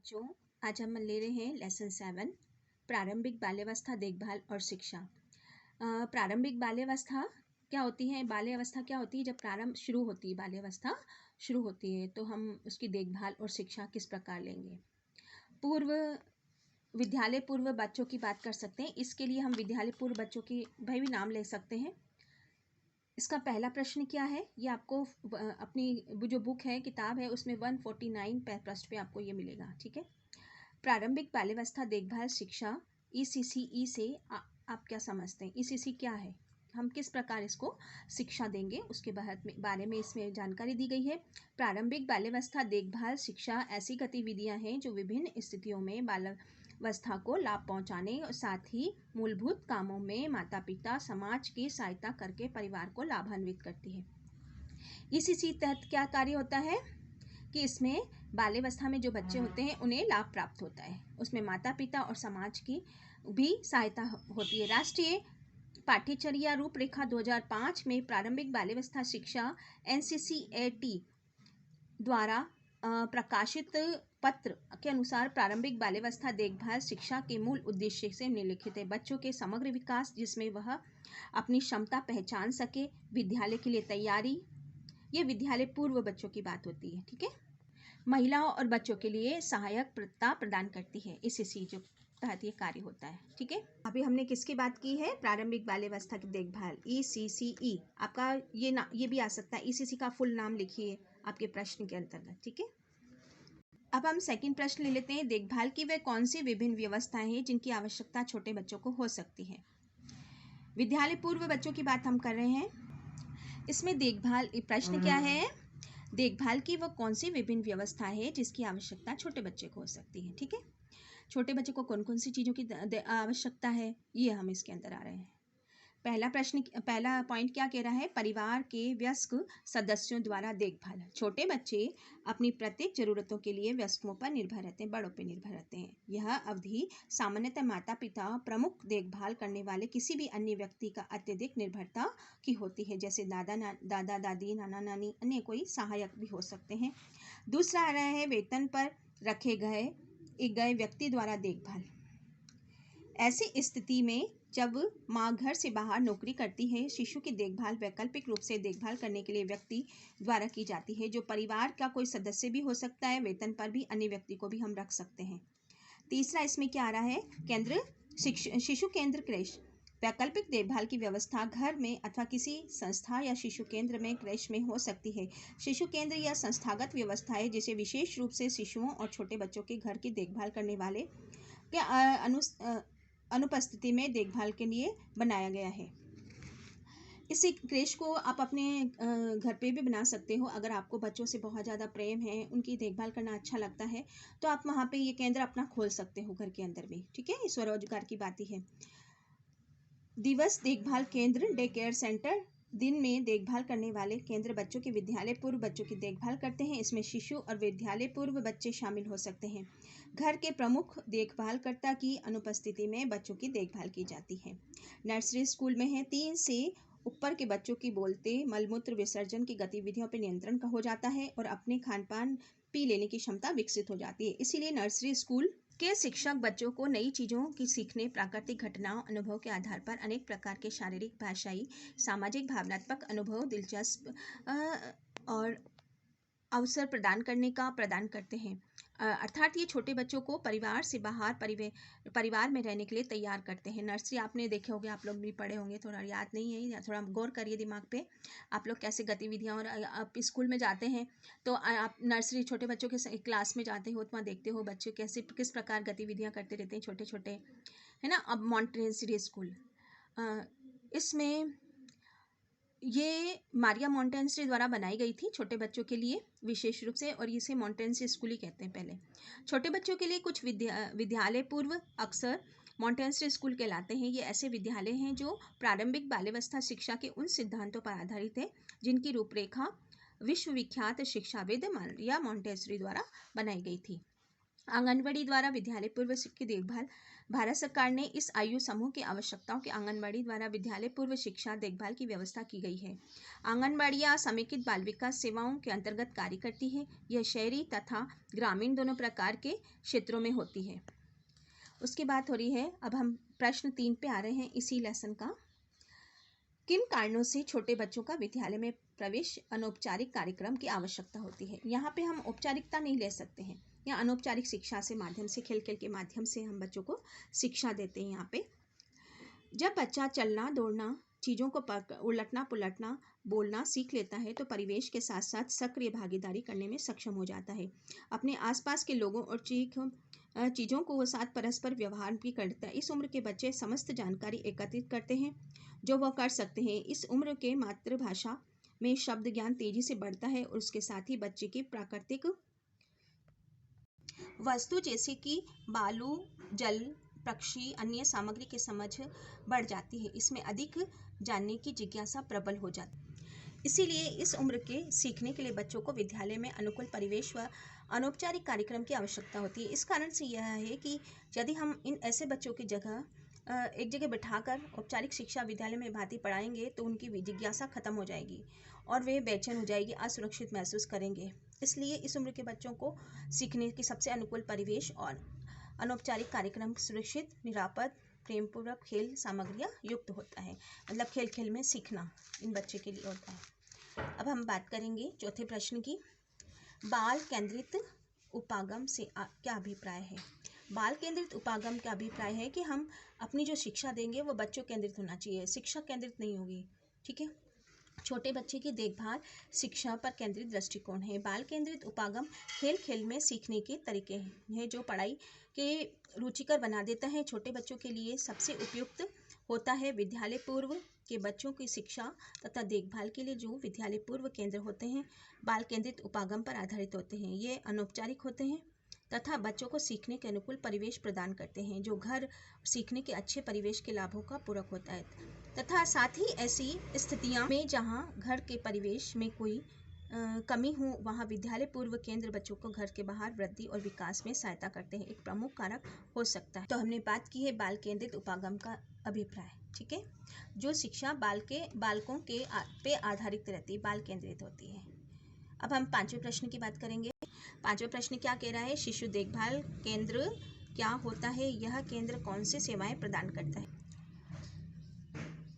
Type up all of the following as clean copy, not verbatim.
बच्चों, आज हम ले रहे हैं लेसन 7 प्रारंभिक बाल्यावस्था देखभाल और शिक्षा। प्रारंभिक बाल्यावस्था क्या होती है? बाल्यावस्था क्या होती है? जब प्रारंभ शुरू होती है, बाल्यावस्था शुरू होती है तो हम उसकी देखभाल और शिक्षा किस प्रकार लेंगे। विद्यालय पूर्व बच्चों की बात कर सकते हैं। इसके लिए हम विद्यालय पूर्व बच्चों की भी नाम ले सकते हैं। इसका पहला प्रश्न क्या है? ये आपको अपनी जो बुक है, किताब है, उसमें 149 पृष्ठ पे आपको ये मिलेगा। ठीक है। प्रारंभिक बाल्यावस्था देखभाल शिक्षा ECCE से आप क्या समझते हैं? ECC क्या है? हम किस प्रकार इसको शिक्षा देंगे उसके बारे में इसमें जानकारी दी गई है। प्रारंभिक बाल्यावस्था देखभाल शिक्षा ऐसी गतिविधियां हैं जो विभिन्न स्थितियों में बाल्यावस्था को लाभ पहुंचाने और साथ ही मूलभूत कामों में माता पिता समाज की सहायता करके परिवार को लाभान्वित करती है। ECC तहत क्या कार्य होता है कि इसमें बाल्यावस्था में जो बच्चे होते हैं उन्हें लाभ प्राप्त होता है। उसमें माता पिता और समाज की भी सहायता होती है। राष्ट्रीय पाठ्यचर्या रूपरेखा 2005 में प्रारंभिक बाल्यावस्था शिक्षा NCCAT द्वारा प्रकाशित पत्र के अनुसार प्रारंभिक बाल्यावस्था देखभाल शिक्षा के मूल उद्देश्य से निम्नलिखित है। बच्चों के समग्र विकास जिसमें वह अपनी क्षमता पहचान सके, विद्यालय के लिए तैयारी, ये विद्यालय पूर्व बच्चों की बात होती है। ठीक है। महिलाओं और बच्चों के लिए सहायकता प्रदान करती है। ECC जो तहत ये कार्य होता है। ठीक है। अभी हमने किसकी बात की है? प्रारंभिक बाल्यावस्था की देखभाल, ECCE। आपका ये भी आ सकता है। ECC का फुल नाम लिखिए आपके प्रश्न के अंतर्गत। ठीक है। अब हम सेकंड प्रश्न ले लेते हैं। देखभाल की वे कौन सी विभिन्न व्यवस्थाएं हैं जिनकी आवश्यकता छोटे बच्चों को हो सकती है? विद्यालय पूर्व बच्चों की बात हम कर रहे हैं। इसमें देखभाल, प्रश्न क्या है? देखभाल की वह कौन सी विभिन्न व्यवस्था है जिसकी आवश्यकता छोटे बच्चे को हो सकती है। ठीक है। छोटे बच्चे को कौन कौन सी चीज़ों की आवश्यकता है, ये हम इसके अंदर आ रहे हैं। पहला पॉइंट क्या कह रहा है? परिवार के वयस्क सदस्यों द्वारा देखभाल। छोटे बच्चे अपनी प्रत्येक जरूरतों के लिए वयस्कों पर निर्भर रहते हैं, बड़ों पर निर्भर रहते हैं। यह अवधि सामान्यतः माता पिता प्रमुख देखभाल करने वाले किसी भी अन्य व्यक्ति का अत्यधिक निर्भरता की होती है, जैसे दादा दादी, नाना नानी, अन्य कोई सहायक भी हो सकते हैं। दूसरा आ रहा है वेतन पर रखे गए व्यक्ति द्वारा देखभाल। ऐसी स्थिति में जब माँ घर से बाहर नौकरी करती है, शिशु की देखभाल वैकल्पिक रूप से देखभाल करने के लिए व्यक्ति द्वारा की जाती है, जो परिवार का कोई सदस्य भी हो सकता है। वेतन पर भी अन्य व्यक्ति को भी हम रख सकते हैं। तीसरा इसमें क्या आ रहा है? शिशु केंद्र क्रेश। वैकल्पिक देखभाल की व्यवस्था घर में अथवा किसी संस्था या शिशु केंद्र में क्रेश में हो सकती है। शिशु केंद्र या संस्थागत व्यवस्था है जिसे विशेष रूप से शिशुओं और छोटे बच्चों के घर की देखभाल करने वाले के अनुपस्थिति में देखभाल के लिए बनाया गया है। इस क्रेश को आप अपने घर पे भी बना सकते हो। अगर आपको बच्चों से बहुत ज़्यादा प्रेम है, उनकी देखभाल करना अच्छा लगता है, तो आप वहाँ पे ये केंद्र अपना खोल सकते हो घर के अंदर भी। ठीक है। स्वरोजगार की बात ही है। दिवस देखभाल केंद्र, डे केयर सेंटर, दिन में देखभाल करने वाले केंद्र बच्चों के विद्यालय पूर्व बच्चों की देखभाल करते हैं। इसमें शिशु और विद्यालय पूर्व बच्चे शामिल हो सकते हैं। घर के प्रमुख देखभालकर्ता की अनुपस्थिति में बच्चों की देखभाल की जाती है। नर्सरी स्कूल में है 3 से ऊपर के बच्चों की बोलते, मलमूत्र विसर्जन की गतिविधियों पर नियंत्रण हो जाता है और अपने खान पान पी लेने की क्षमता विकसित हो जाती है। इसीलिए नर्सरी स्कूल के शिक्षक बच्चों को नई चीज़ों की सीखने, प्राकृतिक घटनाओं, अनुभव के आधार पर अनेक प्रकार के शारीरिक, भाषाई, सामाजिक, भावनात्मक अनुभव, दिलचस्प और अवसर प्रदान करते हैं। अर्थात ये छोटे बच्चों को परिवार से बाहर परिवार में रहने के लिए तैयार करते हैं। नर्सरी आपने देखे होंगे, आप लोग भी पढ़े होंगे, थोड़ा याद नहीं है या थोड़ा गौर करिए दिमाग पे, आप लोग कैसे गतिविधियाँ। और आप स्कूल में जाते हैं तो आप नर्सरी छोटे बच्चों के क्लास में जाते हो तो वहाँ देखते हो बच्चे किस प्रकार गतिविधियाँ करते रहते हैं, छोटे छोटे, है ना। अब मॉन्टेसरी स्कूल, इसमें ये मारिया मॉन्टेसरी द्वारा बनाई गई थी छोटे बच्चों के लिए विशेष रूप से, और इसे मॉन्टेसरी स्कूल ही कहते हैं पहले। छोटे बच्चों के लिए कुछ विद्यालय पूर्व अक्सर मॉन्टेसरी स्कूल कहलाते हैं। ये ऐसे विद्यालय हैं जो प्रारंभिक बाल्यावस्था शिक्षा के उन सिद्धांतों पर आधारित है जिनकी रूपरेखा विश्वविख्यात शिक्षाविद मारिया मॉन्टेसरी द्वारा बनाई गई थी। आंगनबाड़ी द्वारा विद्यालय पूर्व की देखभाल। भारत सरकार ने इस आयु समूह की आवश्यकताओं के आंगनबाड़ी द्वारा विद्यालय पूर्व शिक्षा देखभाल की व्यवस्था की गई है। आंगनबाड़ियाँ समेकित बाल विकास सेवाओं के अंतर्गत कार्य करती है। यह शहरी तथा ग्रामीण दोनों प्रकार के क्षेत्रों में होती है। उसकी बात हो रही है, अब हम प्रश्न 3 पे आ रहे हैं इसी लेसन का। किन कारणों से छोटे बच्चों का विद्यालय में प्रवेश अनौपचारिक कार्यक्रम की आवश्यकता होती है? यहाँ पे हम औपचारिकता नहीं ले सकते हैं, या अनौपचारिक शिक्षा से माध्यम से, खेल खेल के माध्यम से हम बच्चों को शिक्षा देते हैं। यहाँ पे जब बच्चा चलना दौड़ना, चीज़ों को उलटना पुलटना, बोलना सीख लेता है तो परिवेश के साथ साथ सक्रिय भागीदारी करने में सक्षम हो जाता है। अपने आसपास के लोगों और चीज़ों को वो साथ परस्पर व्यवहार भी करता है। इस उम्र के बच्चे समस्त जानकारी एकत्रित करते हैं जो वह कर सकते हैं। इस उम्र के मातृभाषा में शब्द ज्ञान तेजी से बढ़ता है और उसके साथ ही बच्चे की प्राकृतिक वस्तु जैसे कि बालू, जल, पक्षी, अन्य सामग्री की समझ बढ़ जाती है। इसमें अधिक जानने की जिज्ञासा प्रबल हो जाती है। इसीलिए इस उम्र के सीखने के लिए बच्चों को विद्यालय में अनुकूल परिवेश व अनौपचारिक कार्यक्रम की आवश्यकता होती है। इस कारण से यह है कि यदि हम इन ऐसे बच्चों की जगह एक जगह बिठाकर औपचारिक शिक्षा विद्यालय में भांति पढ़ाएंगे तो उनकी जिज्ञासा खत्म हो जाएगी और वे बेचैन हो जाएगी, असुरक्षित महसूस करेंगे। इसलिए इस उम्र के बच्चों को सीखने की सबसे अनुकूल परिवेश और अनौपचारिक कार्यक्रम सुरक्षित, निरापद, प्रेमपूर्वक खेल सामग्रियाँ युक्त होता है। मतलब खेल खेल में सीखना इन बच्चे के लिए होता है। अब हम बात करेंगे चौथे प्रश्न की। बाल केंद्रित उपागम से क्या अभिप्राय है? बाल केंद्रित उपागम का अभिप्राय है कि हम अपनी जो शिक्षा देंगे वो बच्चों केंद्रित होना चाहिए, शिक्षा केंद्रित नहीं होगी। ठीक है। छोटे बच्चे की देखभाल शिक्षा पर केंद्रित दृष्टिकोण है। बाल केंद्रित उपागम खेल खेल में सीखने के तरीके हैं जो पढ़ाई के रुचिकर बना देता है। छोटे बच्चों के लिए सबसे उपयुक्त होता है। विद्यालय पूर्व के बच्चों की शिक्षा तथा देखभाल के लिए जो विद्यालय पूर्व केंद्र होते हैं बाल केंद्रित उपागम पर आधारित होते हैं। ये अनौपचारिक होते हैं तथा बच्चों को सीखने के अनुकूल परिवेश प्रदान करते हैं जो घर सीखने के अच्छे परिवेश के लाभों का पूरक होता है। तथा साथ ही ऐसी स्थितियां में जहां घर के परिवेश में कोई कमी हो वहां विद्यालय पूर्व केंद्र बच्चों को घर के बाहर वृद्धि और विकास में सहायता करते हैं, एक प्रमुख कारक हो सकता है। तो हमने बात की है बाल केंद्रित उपागम का अभिप्राय। ठीक है। जो शिक्षा बालकों के पे आधारित रहती है, बाल केंद्रित होती है। अब हम 5वें प्रश्न की बात करेंगे। 5वां प्रश्न क्या कह रहा है? शिशु देखभाल केंद्र क्या होता है? यह केंद्र कौन सी सेवाएं प्रदान करता है?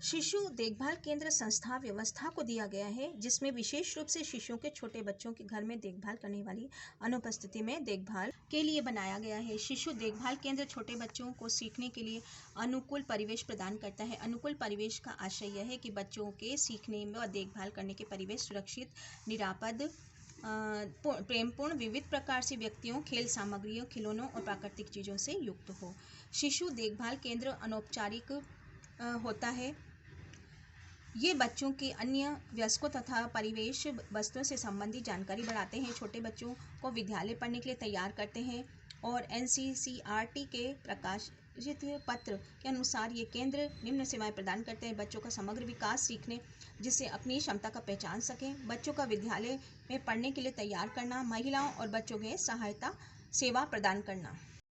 शिशु देखभाल केंद्र संस्था व्यवस्था को दिया गया है जिसमें विशेष रूप से शिशुओं के छोटे बच्चों के घर में देखभाल करने वाली अनुपस्थिति में देखभाल के लिए बनाया गया है। शिशु देखभाल केंद्र छोटे बच्चों को सीखने के लिए अनुकूल परिवेश प्रदान करता है। अनुकूल परिवेश का आशय यह है कि बच्चों के सीखने व देखभाल करने के परिवेश सुरक्षित, निरापद, प्रेमपूर्ण, विविध प्रकार से व्यक्तियों, खेल सामग्रियों, खिलौनों और प्राकृतिक चीज़ों से युक्त हो। शिशु देखभाल केंद्र अनौपचारिक होता है। ये बच्चों के अन्य वयस्कों तथा परिवेश वस्तुओं से संबंधित जानकारी बढ़ाते हैं, छोटे बच्चों को विद्यालय पढ़ने के लिए तैयार करते हैं और NCERT के प्रकाशित पत्र के अनुसार ये केंद्र निम्न सेवाएं प्रदान करते हैं। बच्चों का समग्र विकास सीखने जिससे अपनी क्षमता का पहचान सकें, बच्चों का विद्यालय में पढ़ने के लिए तैयार करना, महिलाओं और बच्चों के सहायता सेवा प्रदान करना।